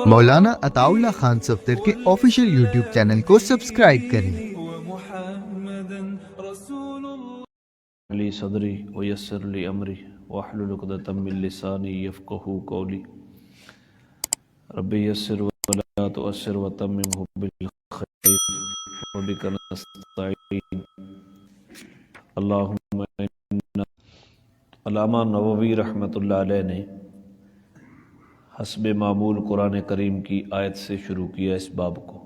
مولانا عطا اللہ خان صفدر کے official YouTube channel کو سبسکرائب کریں۔ لی صدری ویسر لی امری واحلل عقدۃ من لسانی یفقہوا قولی رب یسر ولا تؤثر وتممہ بالخیر وبک نستعین اللہم انا۔ علامہ نووی رحمۃ اللہ علیہ نے حسب معمول قرآن کریم کی آیت سے شروع کیا اس باب کو۔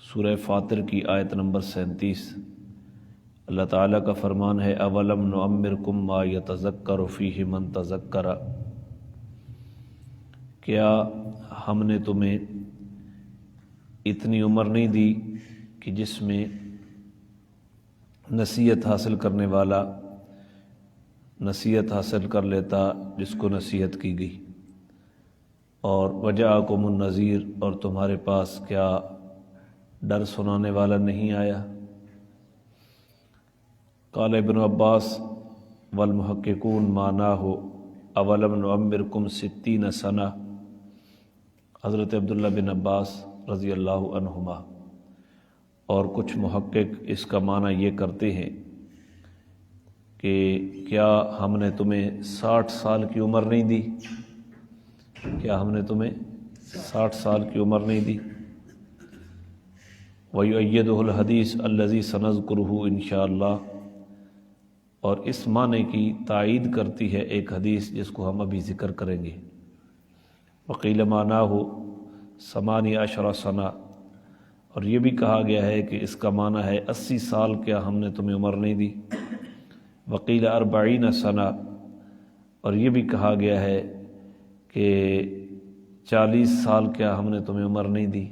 سورہ فاطر کی آیت نمبر 37، اللہ تعالیٰ کا فرمان ہے اولم نعمرکم ما یتذکر فیہ من تذکر، کیا ہم نے تمہیں اتنی عمر نہیں دی کہ جس میں نصیحت حاصل کرنے والا نصیحت حاصل کر لیتا جس کو نصیحت کی گئی، اور وجاءکم النذیر، اور تمہارے پاس کیا ڈر سنانے والا نہیں آیا۔ قال ابن عباس والمحققون معناہ اولم نعمرکم 60 سنہ، حضرت عبداللہ بن عباس رضی اللہ عنہما اور کچھ محقق اس کا معنی یہ کرتے ہیں کہ کیا ہم نے تمہیں 60 سال کی عمر نہیں دی، کیا ہم نے تمہیں 60 سال کی عمر نہیں دی۔ وَيُؤَيِّدُهُ الْحَدِيثُ الَّذِي سَنَذْكُرُهُ انشاءاللہ، اور اس معنی کی تائید کرتی ہے ایک حدیث جس کو ہم ابھی ذکر کریں گے۔ وَقِيلَ مَعْنَاهُ 18 سنہ، اور یہ بھی کہا گیا ہے کہ اس کا معنی ہے 80 سال کیا ہم نے تمہیں عمر نہیں دی۔ وَقِيلَ 40 سنہ، اور یہ بھی کہا گیا ہے کہ 40 سال کیا ہم نے تمہیں عمر نہیں دی،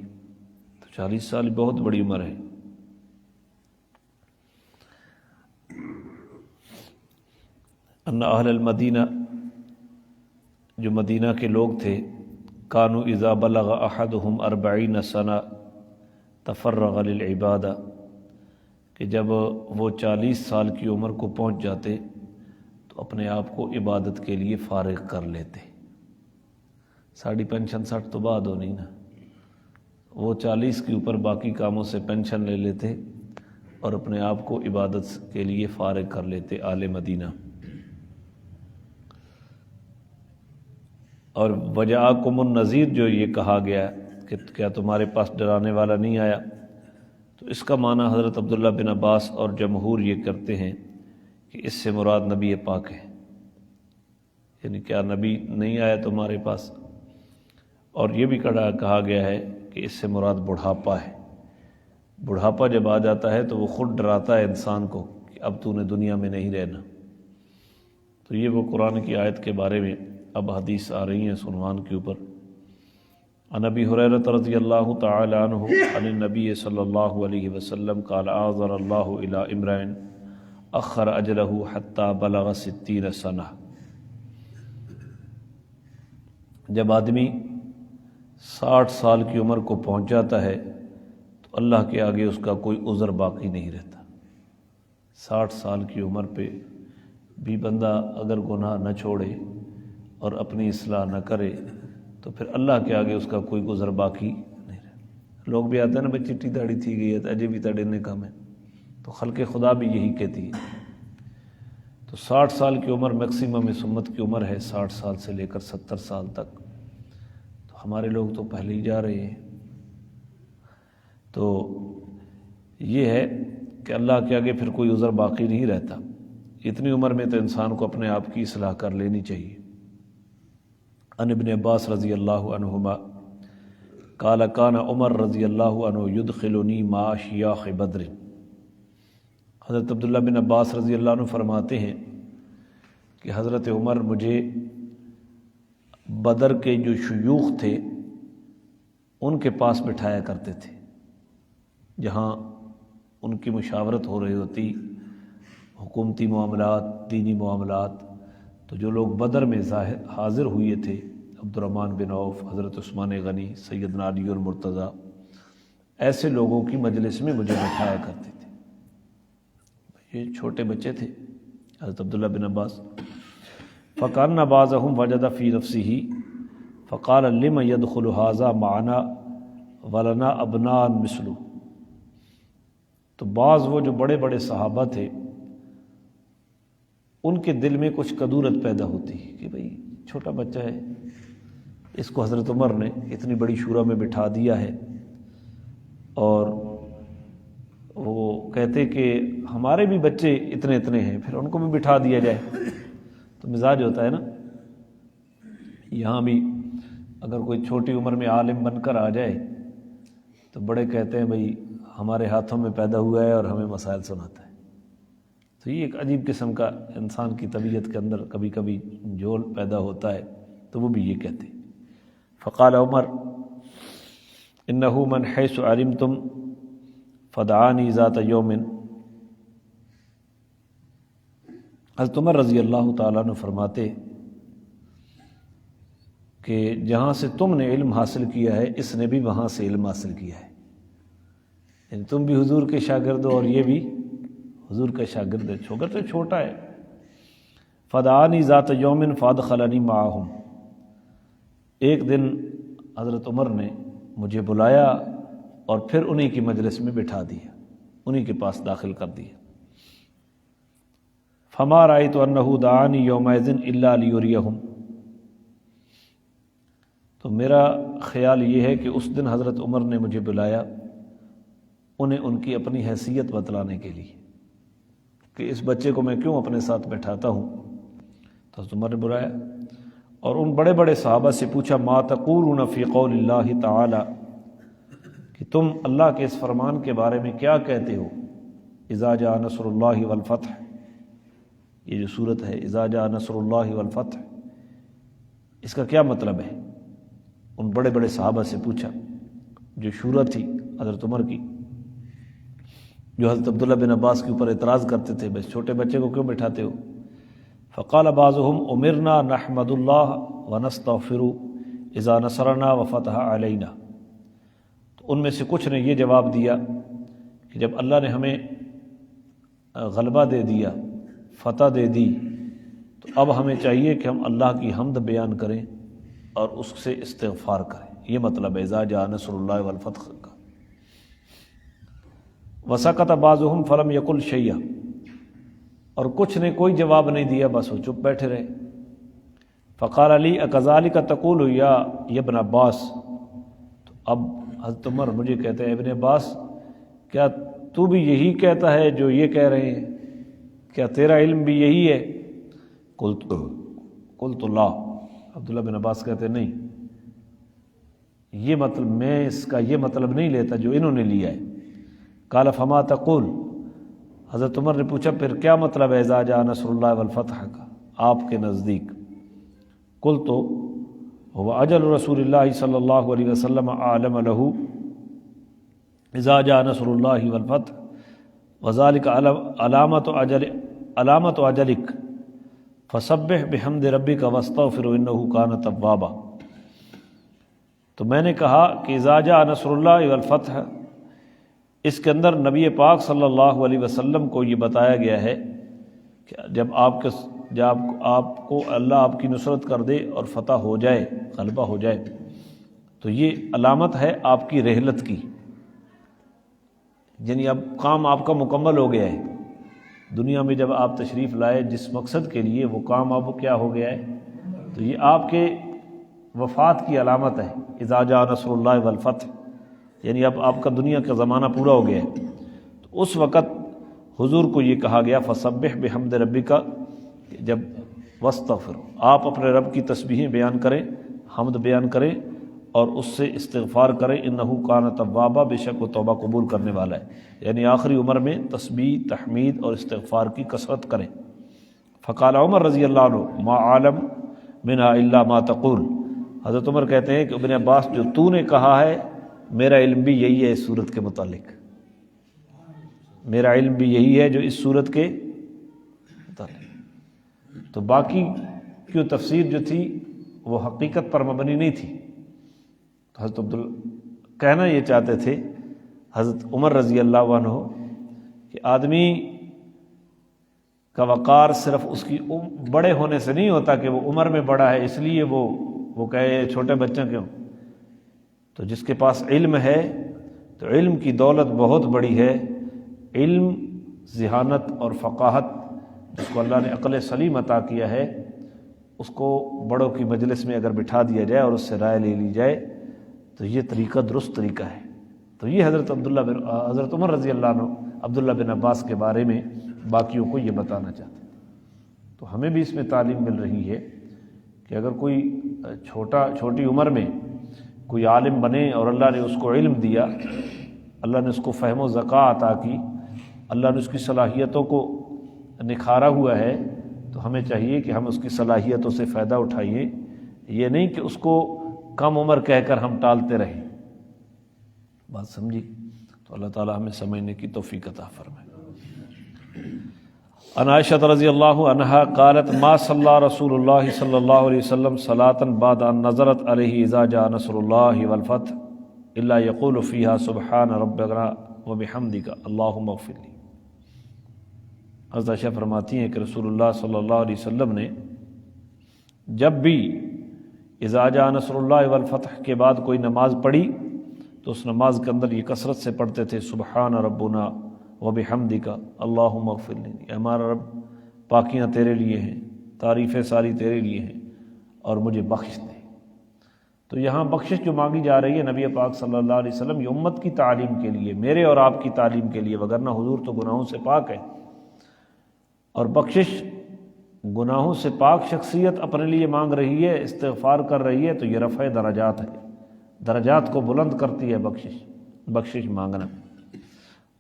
تو 40 سال بہت بڑی عمر ہے۔ ان اہل المدینہ، جو مدینہ کے لوگ تھے، کانوا اذا بلغ احدہم 40 سنہ تفرغ للعبادہ، کہ جب وہ 40 سال کی عمر کو پہنچ جاتے تو اپنے آپ کو عبادت کے لیے فارغ کر لیتے۔ ساڑھی پینشن 60 تو بعد ہونی نا، وہ 40 کے اوپر باقی کاموں سے پینشن لے لیتے اور اپنے آپ کو عبادت کے لیے فارغ کر لیتے اہل مدینہ۔ اور وجاءکم النذیر، جو یہ کہا گیا کہ کیا تمہارے پاس ڈرانے والا نہیں آیا، تو اس کا معنی حضرت عبداللہ بن عباس اور جمہور یہ کرتے ہیں کہ اس سے مراد نبی پاک ہے، یعنی کیا نبی نہیں آیا تمہارے پاس۔ اور یہ بھی کہا گیا ہے کہ اس سے مراد بڑھاپا ہے۔ بڑھاپا جب آ جاتا ہے تو وہ خود ڈراتا ہے انسان کو کہ اب تو نے دنیا میں نہیں رہنا۔ تو یہ وہ قرآن کی آیت کے بارے میں اب حدیث آ رہی ہیں اس عنوان کے اوپر۔ عن ابی ہریرہ رضی اللہ تعالی عنہ عن النبی صلی اللہ علیہ وسلم قال اعذر اللہ الی امرئ اخر اجلہ حتی بلغ 60 سنہ، جب آدمی 60 سال کی عمر کو پہنچ جاتا ہے تو اللہ کے آگے اس کا کوئی عذر باقی نہیں رہتا۔ 60 سال کی عمر پہ بھی بندہ اگر گناہ نہ چھوڑے اور اپنی اصلاح نہ کرے تو پھر اللہ کے آگے اس کا کوئی عذر باقی نہیں رہتا۔ لوگ بھی آتے ہیں نا، بھائی چٹی داڑھی تھی گئی ہے اجے بھی تڑے نے کم ہے، تو خلق خدا بھی یہی کہتی ہے۔ تو 60 سال کی عمر میکسیمم اس امت کی عمر ہے، 60 سال سے لے کر 70 سال تک۔ تو ہمارے لوگ تو پہلے ہی جا رہے ہیں۔ تو یہ ہے کہ اللہ کے آگے پھر کوئی عذر باقی نہیں رہتا۔ اتنی عمر میں تو انسان کو اپنے آپ کی اصلاح کر لینی چاہیے۔ عن ابن عباس رضی اللہ عنہما قال کان عمر رضی اللہ عنہ یدخلنی مع شیاخ بدر، حضرت عبداللہ بن عباس رضی اللہ عنہ فرماتے ہیں کہ حضرت عمر مجھے بدر کے جو شیوخ تھے ان کے پاس بٹھایا کرتے تھے، جہاں ان کی مشاورت ہو رہی ہوتی، حکومتی معاملات، دینی معاملات۔ تو جو لوگ بدر میں حاضر ہوئے تھے، عبد الرحمن بن عوف، حضرت عثمان غنی، سیدنا علی المرتضیٰ، ایسے لوگوں کی مجلس میں مجھے بٹھایا کرتے تھے۔ یہ چھوٹے بچے تھے حضرت عبداللہ بن عباس۔ فَكَانَ بَعْضَهُمْ وَجَدَ فِي نَفْسِهِ فقال لم يدخل هذا معنا ولنا ابناء مثله۔ تو بعض وہ جو بڑے بڑے صحابہ تھے ان کے دل میں کچھ کدورت پیدا ہوتی کہ بھئی چھوٹا بچہ ہے، اس کو حضرت عمر نے اتنی بڑی شورا میں بٹھا دیا ہے، اور وہ کہتے کہ ہمارے بھی بچے اتنے اتنے ہیں، پھر ان کو بھی بٹھا دیا جائے۔ تو مزاج ہوتا ہے نا، یہاں بھی اگر کوئی چھوٹی عمر میں عالم بن کر آ جائے تو بڑے کہتے ہیں بھئی ہمارے ہاتھوں میں پیدا ہوا ہے اور ہمیں مسائل سناتا ہے۔ تو یہ ایک عجیب قسم کا انسان کی طبیعت کے اندر کبھی کبھی جول پیدا ہوتا ہے، تو وہ بھی یہ کہتے ہیں۔ فقال عمر انه من حيث علمتم فدعانی ذات یوم۔ حضرت عمر رضی اللہ تعالیٰ عنہ فرماتے کہ جہاں سے تم نے علم حاصل کیا ہے اس نے بھی وہاں سے علم حاصل کیا ہے، یعنی تم بھی حضور کے شاگرد ہو اور یہ بھی حضور کا شاگرد ہے، شاگرد تو چھوٹا ہے۔ فدعانی ذات یوم فادخلنی معہم، ایک دن حضرت عمر نے مجھے بلایا اور پھر انہی کی مجلس میں بٹھا دیا، انہی کے پاس داخل کر دیا۔ فما رأیت انہ دعانی یومئذ الا لیریہم، تو میرا خیال یہ ہے کہ اس دن حضرت عمر نے مجھے بلایا انہیں ان کی اپنی حیثیت بتلانے کے لیے کہ اس بچے کو میں کیوں اپنے ساتھ بیٹھاتا ہوں۔ تو حضرت عمر نے بلایا اور ان بڑے بڑے صحابہ سے پوچھا ما تقولون فی قول اللہ تعالی، کہ تم اللہ کے اس فرمان کے بارے میں کیا کہتے ہو، اذا جاء نصر اللہ والفتح، یہ جو صورت ہے اذا جاء نصر اللہ والفتح، اس کا کیا مطلب ہے؟ ان بڑے بڑے صحابہ سے پوچھا، جو شورا تھی حضرت عمر کی، جو حضرت عبداللہ بن عباس کے اوپر اعتراض کرتے تھے بس چھوٹے بچے کو کیوں بٹھاتے ہو۔ فقال بعضهم امرنا نحمد اللہ ونستغفر اذا نصرنا وفتح علینا، تو ان میں سے کچھ نے یہ جواب دیا کہ جب اللہ نے ہمیں غلبہ دے دیا، فتح دے دی، تو اب ہمیں چاہیے کہ ہم اللہ کی حمد بیان کریں اور اس سے استغفار کریں، یہ مطلب ہے اذا جاء نصر اللہ والفتح کا۔ وسکت بعضهم فلم یقل شیئا، اور کچھ نے کوئی جواب نہیں دیا، بس وہ چپ بیٹھے رہے۔ فقال علی اکذالک تقول یا ابن عباس، تو اب حضرت عمر مجھے کہتے ہیں ابن عباس کیا تو بھی یہی کہتا ہے جو یہ کہہ رہے ہیں، کیا تیرا علم بھی یہی ہے؟ قلت لا، عبداللہ بن عباس کہتے ہیں نہیں، یہ مطلب میں اس کا یہ مطلب نہیں لیتا جو انہوں نے لیا ہے۔ قال فما تقول، حضرت عمر نے پوچھا پھر کیا مطلب ہے اذا جاء نصر اللہ والفتح کا آپ کے نزدیک؟ قلت هو اجل رسول اللہ صلی اللہ علیہ وسلم اعلم له اذا جاء نصر اللہ والفتح وذلك علامت اجلک فسبح بحمد ربک واستغفر انہ کان توابا۔ تو میں نے کہا کہ اذا جاء نصر اللہ والفتح، اس کے اندر نبی پاک صلی اللہ علیہ وسلم کو یہ بتایا گیا ہے کہ جب آپ کو اللہ آپ کی نصرت کر دے اور فتح ہو جائے، غلبہ ہو جائے، تو یہ علامت ہے آپ کی رحلت کی، یعنی اب کام آپ کا مکمل ہو گیا ہے، دنیا میں جب آپ تشریف لائے جس مقصد کے لیے وہ کام اب کیا ہو گیا ہے، تو یہ آپ کے وفات کی علامت ہے اذا جاء نصر اللہ والفتح، یعنی اب آپ کا دنیا کا زمانہ پورا ہو گیا ہے۔ تو اس وقت حضور کو یہ کہا گیا فسبح بحمد ربک، جب واستغفر، آپ اپنے رب کی تسبیحیں بیان کریں، حمد بیان کریں اور اس سے استغفار کریں، انہ کان توابا، بے شک وہ توبہ قبول کرنے والا ہے، یعنی آخری عمر میں تسبیح، تحمید اور استغفار کی کثرت کریں۔ فقال عمر رضی اللہ عنہ ما عالم منها الا ما تقول، حضرت عمر کہتے ہیں کہ ابن عباس جو تو نے کہا ہے میرا علم بھی یہی ہے اس صورت کے متعلق، میرا علم بھی یہی ہے جو اس صورت کے متعلق، تو باقی کی تفسیر جو تھی وہ حقیقت پر مبنی نہیں تھی۔ تو حضرت عبداللہ کہنا یہ چاہتے تھے حضرت عمر رضی اللہ عنہ کہ آدمی کا وقار صرف اس کی بڑے ہونے سے نہیں ہوتا کہ وہ عمر میں بڑا ہے اس لیے وہ وہ کہے چھوٹے بچہ کیوں؟ تو جس کے پاس علم ہے تو علم کی دولت بہت بڑی ہے، علم، ذہانت اور فقاہت، جس کو اللہ نے عقل سلیم عطا کیا ہے، اس کو بڑوں کی مجلس میں اگر بٹھا دیا جائے اور اس سے رائے لے لی جائے تو یہ طریقہ درست طریقہ ہے۔ تو یہ حضرت عمر رضی اللہ عنہ عبداللہ بن عباس کے بارے میں باقیوں کو یہ بتانا چاہتے ہیں۔ تو ہمیں بھی اس میں تعلیم مل رہی ہے کہ اگر کوئی چھوٹی عمر میں کوئی عالم بنے اور اللہ نے اس کو علم دیا، اللہ نے اس کو فہم و ذکا عطا کی، اللہ نے اس کی صلاحیتوں کو نکھارا ہوا ہے، تو ہمیں چاہیے کہ ہم اس کی صلاحیتوں سے فائدہ اٹھائیے، یہ نہیں کہ اس کو کم عمر کہہ کر ہم ٹالتے رہیں۔ بات سمجھی؟ تو اللہ تعالی ہمیں سمجھنے کی توفیق عطا فرمائے۔ عن عائشہ رضی اللہ عنہا قالت ما صلی رسول اللہ صلی اللہ علیہ وسلم صلاة بعد ان نظرت علیہ اذا جاء نصر اللہ والفتح الا یقول فیہا سبحان ربنا وبحمدک اللہم اغفر لی۔ حضرت عائشہ فرماتی ہیں کہ رسول اللہ صلی اللہ علیہ وسلم نے جب بھی اذا جاء نصر اللہ والفتح کے بعد کوئی نماز پڑھی تو اس نماز کے اندر یہ کثرت سے پڑھتے تھے سبحان ربنا وبحمدک اللہم اغفر لی، اے ہمارا رب پاکیاں تیرے لیے ہیں، تعریفیں ساری تیرے لیے ہیں اور مجھے بخش دے۔ تو یہاں بخشش جو مانگی جا رہی ہے نبی پاک صلی اللہ علیہ وسلم، یہ امت کی تعلیم کے لیے، میرے اور آپ کی تعلیم کے لیے، وگرنہ حضور تو گناہوں سے پاک ہے، اور بخشش گناہوں سے پاک شخصیت اپنے لیے مانگ رہی ہے، استغفار کر رہی ہے، تو یہ رفع درجات ہے، درجات کو بلند کرتی ہے بخشش مانگنا۔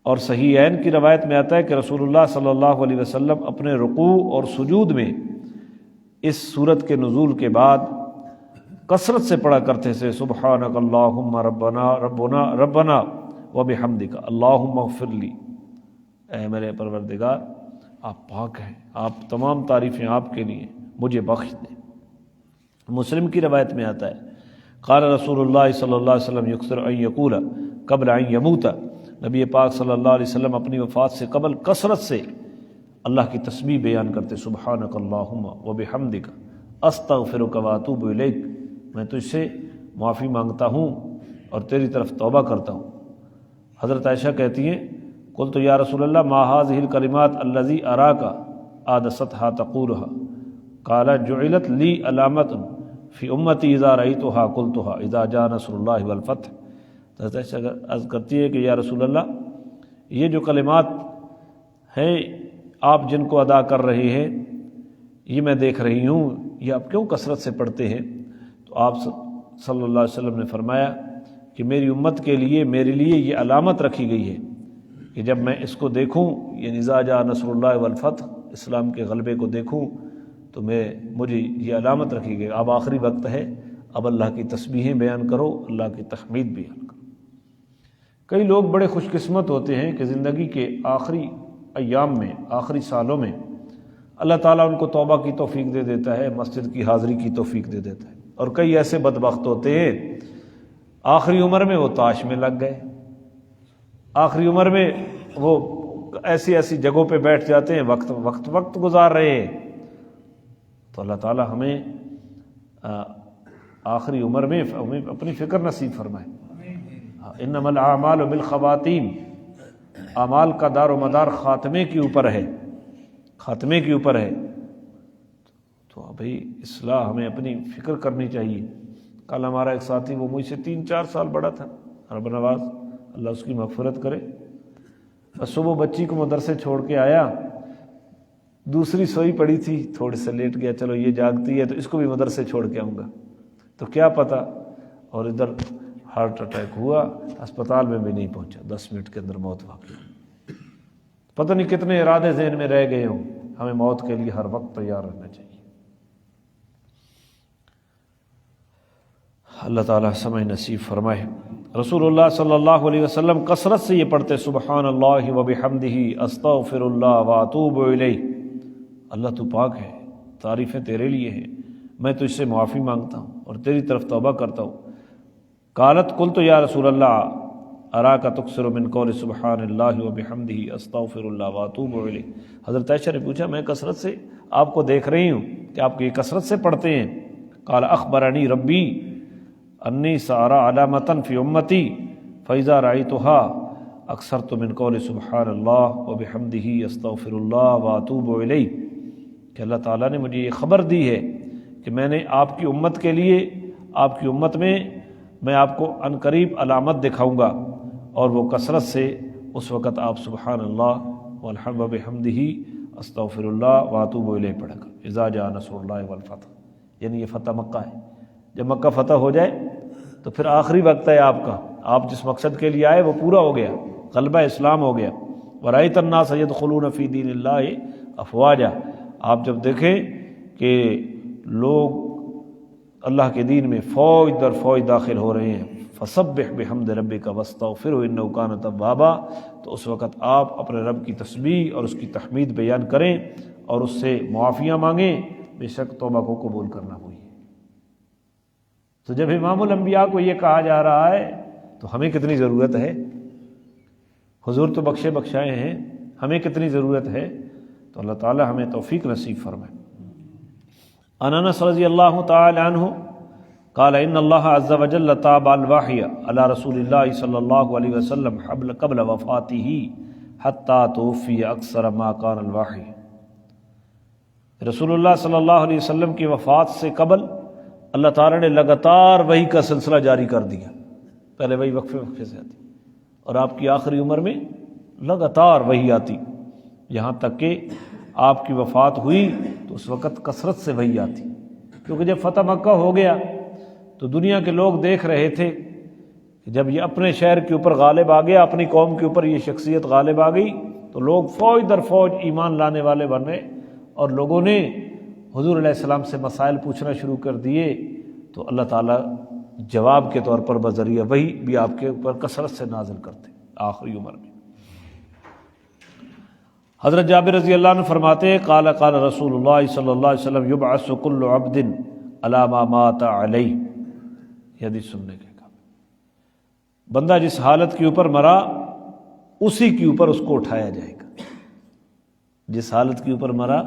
اور صحیحین کی روایت میں آتا ہے کہ رسول اللہ صلی اللہ علیہ وسلم اپنے رکوع اور سجود میں اس سورت کے نزول کے بعد کثرت سے پڑھا کرتے تھے سبحانک اللہم ربنا وبحمدک اللہم اغفر لی، اے میرے پروردگار آپ پاک ہیں، آپ تمام تعریفیں آپ کے لیے، مجھے بخش دیں۔ مسلم کی روایت میں آتا ہے قال رسول اللہ صلی اللہ علیہ وسلم یکثر ان یقول قبل ان یموت، نبی پاک صلی اللہ علیہ وسلم اپنی وفات سے قبل کثرت سے اللہ کی تسبیح بیان کرتے سبحانک اللہم وبحمدک استغفرک واتوب الیک، میں تجھ سے معافی مانگتا ہوں اور تیری طرف توبہ کرتا ہوں۔ حضرت عائشہ کہتی ہیں قلت یا رسول اللہ ما هذه الکلمات الذی اراک عادستها تقولها قال جعلت لی علامت فی امتی اذا رأیتها قلتها اذا جاء نصر اللہ والفتح۔ حضرت عائشہ عرض کرتی ہے کہ یا رسول اللہ، یہ جو کلمات ہیں آپ جن کو ادا کر رہے ہیں، یہ میں دیکھ رہی ہوں، یہ آپ کیوں کثرت سے پڑھتے ہیں؟ تو آپ صلی اللہ علیہ وسلم نے فرمایا کہ میری امت کے لیے، میرے لیے یہ علامت رکھی گئی ہے کہ جب میں اس کو دیکھوں، یہ اذا جاء نصر اللہ والفتح، اسلام کے غلبے کو دیکھوں تو مجھے یہ علامت رکھی گئی، اب آخری وقت ہے، اب اللہ کی تسبیحیں بیان کرو، اللہ کی تحمید بیان کرو۔ کئی لوگ بڑے خوش قسمت ہوتے ہیں کہ زندگی کے آخری ایام میں، آخری سالوں میں اللہ تعالیٰ ان کو توبہ کی توفیق دے دیتا ہے، مسجد کی حاضری کی توفیق دے دیتا ہے، اور کئی ایسے بدبخت ہوتے ہیں آخری عمر میں وہ تاش میں لگ گئے، آخری عمر میں وہ ایسی جگہوں پہ بیٹھ جاتے ہیں، وقت گزار رہے ہیں۔ تو اللہ تعالیٰ ہمیں آخری عمر میں اپنی فکر نصیب فرمائے۔ انما الاعمال بالخواتیم، اعمال کا دار و مدار خاتمے کے اوپر ہے، خاتمے کے اوپر ہے۔ تو بھائی اصلاح ہمیں اپنی فکر کرنی چاہیے۔ کل ہمارا ایک ساتھی، وہ مجھ سے 3-4 سال بڑا تھا، رب نواز، اللہ اس کی مغفرت کرے، بس صبح بچی کو مدرسے چھوڑ کے آیا، دوسری سوئی پڑی تھی، تھوڑے سے لیٹ گیا، چلو یہ جاگتی ہے تو اس کو بھی مدرسے چھوڑ کے آؤں گا، تو کیا پتہ، اور ادھر ہارٹ اٹیک ہوا، اسپتال میں بھی نہیں پہنچا، 10 منٹ کے اندر موت واقع۔ پتہ نہیں کتنے ارادے ذہن میں رہ گئے ہوں۔ ہمیں موت کے لیے ہر وقت تیار رہنا چاہیے۔ اللہ تعالیٰ سمجھ نصیب فرمائے۔ رسول اللہ صلی اللہ علیہ وسلم کثرت سے یہ پڑھتے سبحان اللہ وبحمدہ استغفر اللہ واتوب الیہ، اللہ تو پاک ہے، تعریفیں تیرے لیے ہیں، میں تجھ سے معافی مانگتا ہوں اور تیری طرف توبہ کرتا ہوں۔ قالت قلت یا رسول اللہ اراک تکثر من قول سبحان اللہ وبحمدہ استغفر اللہ واتوب الیہ۔ حضرت عائشہ نے پوچھا میں کثرت سے آپ کو دیکھ رہی ہوں کہ آپ یہ کثرت سے پڑھتے ہیں، قال اخبرنی ربی انی سارا علامتن فی امتی فاذا رأیتها اکثرت من قول سبحان اللہ وبحمدہ استغفر اللہ واتوب الیہ، کہ اللہ تعالیٰ نے مجھے یہ خبر دی ہے کہ میں نے آپ کی امت کے لیے، آپ کی امت میں آپ کو عنقریب علامت دکھاؤں گا، اور وہ کثرت سے اس وقت آپ سبحان اللہ والحمد وبحمدہ استغفر اللہ واتوب الیہ پڑھے گا۔ اذا جاء نصر اللہ والفتح، یعنی یہ فتح مکہ ہے۔ جب مکہ فتح ہو جائے تو پھر آخری وقت ہے آپ کا، آپ جس مقصد کے لیے آئے وہ پورا ہو گیا، غلبہ اسلام ہو گیا۔ وَرَأَيْتَ النَّاسَ يَدْخُلُونَ فِي دِينِ اللَّهِ أَفْوَاجًا، آپ جب دیکھیں کہ لوگ اللہ کے دین میں فوج در فوج داخل ہو رہے ہیں، فَسَبِّحْ بِحَمْدِ رَبِّكَ وَاسْتَغْفِرْهُ إِنَّهُ كَانَ تَوَّابًا، تو اس وقت آپ اپنے رب کی تسبیح اور اس کی تحمید بیان کریں اور اس سے معافیاں مانگیں، بے شک توبہ کو قبول کرنا ہوئی ہے۔ تو جب امام الانبیاء کو یہ کہا جا رہا ہے تو ہمیں کتنی ضرورت ہے؟ حضور تو بخشے بخشائے ہیں، ہمیں کتنی ضرورت ہے؟ تو اللہ تعالی ہمیں توفیق نصیب فرمائے۔ عن انس رضی اللہ تعالی عنہ قال ان اللہ عز وجل تاب الوحی علی رسول اللہ صلی اللہ علیہ وسلم قبل وفاتہ حتی توفی اکثر ما کان الوحی، رسول اللہ صلی اللہ علیہ وسلم کی وفات سے قبل اللہ تعالیٰ نے لگاتار وحی کا سلسلہ جاری کر دیا۔ پہلے وحی وقفے وقفے سے آتی اور آپ کی آخری عمر میں لگاتار وحی آتی، یہاں تک کہ آپ کی وفات ہوئی تو اس وقت کثرت سے وحی آتی، کیونکہ جب فتح مکہ ہو گیا تو دنیا کے لوگ دیکھ رہے تھے کہ جب یہ اپنے شہر کے اوپر غالب آ گیا، اپنی قوم کے اوپر یہ شخصیت غالب آ گئی، تو لوگ فوج در فوج ایمان لانے والے بن رہے، اور لوگوں نے حضور علیہ السلام سے مسائل پوچھنا شروع کر دیے، تو اللہ تعالیٰ جواب کے طور پر بذریعہ وحی بھی آپ کے اوپر کثرت سے نازل کرتے آخری عمر میں۔ حضرت جابر رضی اللہ عنہ فرماتے ہیں قال قال رسول اللہ صلی اللہ علیہ وسلم یبعث کل عبد علی ما مات علیہ، یہ حدیث سننے کے کام، بندہ جس حالت کے اوپر مرا اسی کے اوپر اس کو اٹھایا جائے گا، جس حالت کے اوپر مرا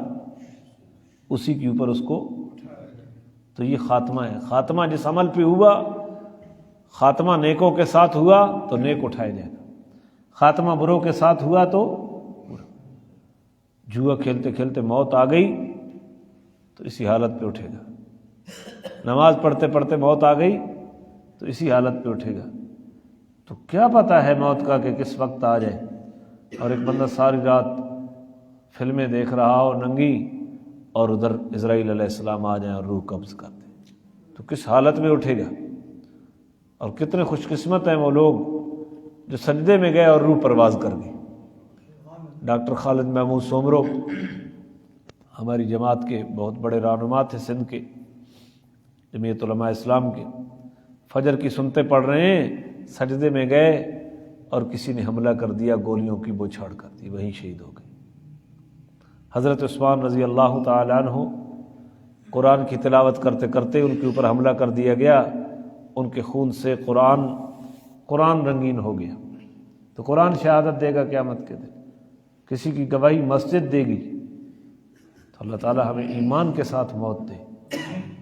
اسی کے اوپر اس کو، تو یہ خاتمہ ہے۔ خاتمہ جس عمل پہ ہوا، خاتمہ نیکوں کے ساتھ ہوا تو نیک اٹھایا جائے گا، خاتمہ بروں کے ساتھ ہوا تو برا۔ جوا کھیلتے کھیلتے موت آ گئی تو اسی حالت پہ اٹھے گا، نماز پڑھتے پڑھتے موت آ گئی تو اسی حالت پہ اٹھے گا۔ تو کیا پتہ ہے موت کا کہ کس وقت آ جائے، اور ایک بندہ ساری رات فلمیں دیکھ رہا ہو ننگی، اور ادھر اسرائیل علیہ السلام آ جائیں اور روح قبض کر دیں، تو کس حالت میں اٹھے گا؟ اور کتنے خوش قسمت ہیں وہ لوگ جو سجدے میں گئے اور روح پرواز کر گئی۔ ڈاکٹر خالد محمود سومرو ہماری جماعت کے بہت بڑے رہنما تھے، سندھ کے، جمعیت علماء اسلام کے، فجر کی سنتے پڑھ رہے ہیں، سجدے میں گئے اور کسی نے حملہ کر دیا، گولیوں کی بوچھاڑ کر دی، وہیں شہید ہو گئے۔ حضرت عثمان رضی اللہ تعالی عنہ قرآن کی تلاوت کرتے کرتے ان کے اوپر حملہ کر دیا گیا، ان کے خون سے قرآن رنگین ہو گیا۔ تو قرآن شہادت دے گا قیامت کے دن، کسی کی گواہی مسجد دے گی، تو اللہ تعالیٰ ہمیں ایمان کے ساتھ موت دے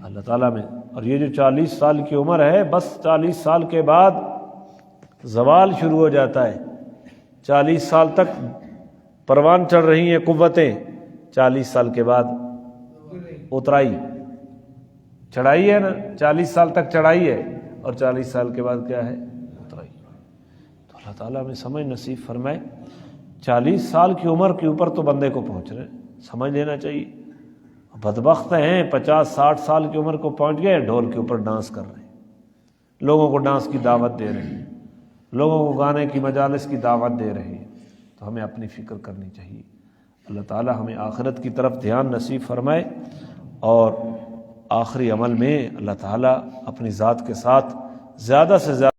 اللہ تعالیٰ میں۔ اور یہ جو 40 سال کی عمر ہے، بس 40 سال کے بعد زوال شروع ہو جاتا ہے۔ 40 سال تک پروان چڑھ رہی ہیں قوتیں، 40 سال کے بعد اترائی، چڑھائی ہے نا، 40 سال تک چڑھائی ہے اور 40 سال کے بعد کیا ہے؟ اترائی۔ تو اللہ تعالیٰ ہمیں سمجھ نصیب فرمائے۔ 40 سال کی عمر کے اوپر تو بندے کو پہنچ رہے، سمجھ لینا چاہیے۔ بدبخت ہیں 50-60 سال کی عمر کو پہنچ گئے، ڈھول کے اوپر ڈانس کر رہے ہیں، لوگوں کو ڈانس کی دعوت دے رہے ہیں، لوگوں کو گانے کی مجالس کی دعوت دے رہے ہیں۔ تو ہمیں اپنی فکر کرنی چاہیے۔ اللہ تعالی ہمیں آخرت کی طرف دھیان نصیب فرمائے، اور آخری عمل میں اللہ تعالی اپنی ذات کے ساتھ زیادہ سے زیادہ